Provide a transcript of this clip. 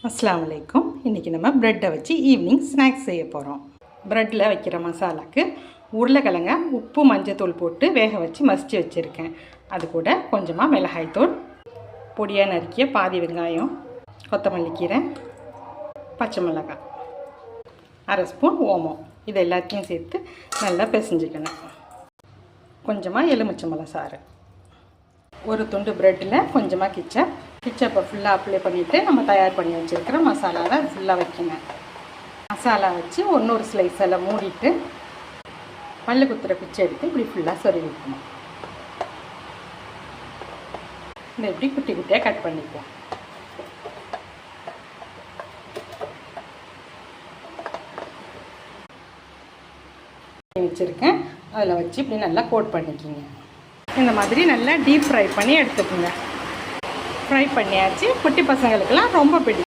அஸ்ஸலாமு அலைக்கும். இன்றைக்கி நம்ம ப்ரெட்டை வச்சு ஈவினிங் ஸ்நாக்ஸ் செய்ய போகிறோம். ப்ரெட்டில் வைக்கிற மசாலாவுக்கு உருளைக்கிழங்க உப்பு மஞ்சத்தூள் போட்டு வேக வச்சு மசித்து வச்சுருக்கேன். அது கூட கொஞ்சமாக மிளகாய்த்தூள், பொடியாக நறுக்கிய பாதி வெங்காயம், கொத்தமல்லி கீரை, பச்சை மிளகாய், அரை ஸ்பூன் ஓமம், இது எல்லாத்தையும் சேர்த்து நல்லா பிசைஞ்சுக்கணும். கொஞ்சமாக எலுமிச்சம்பழம் சாறு, ஒரு துண்டு ப்ரெட்டில் கொஞ்சமாக கிச்சப்பை ஃபுல்லாக அப்ளை பண்ணிவிட்டு நம்ம தயார் பண்ணி வச்சுருக்கிற மசாலாவை ஃபுல்லாக வைக்கணும். மசாலா வச்சு ஒன்றொரு ஸ்லைஸ் எல்லாம் மூடிட்டு பல்லு குத்துற குச்சி எடுத்து இப்படி ஃபுல்லாக சொருவி வைக்கணும். இந்த இப்படி குட்டி குட்டியாக கட் பண்ணிப்போம். வச்சுருக்கேன், அதில் வச்சு இப்படி நல்லா கோட் பண்ணிக்கிங்க. இந்த மாதிரி நல்லா டீப் ஃப்ரை பண்ணி எடுத்துக்கோங்க. ஃப்ரை பண்ணியாச்சு. குட்டி பசங்களுக்கெல்லாம் ரொம்ப பிடிக்கும்.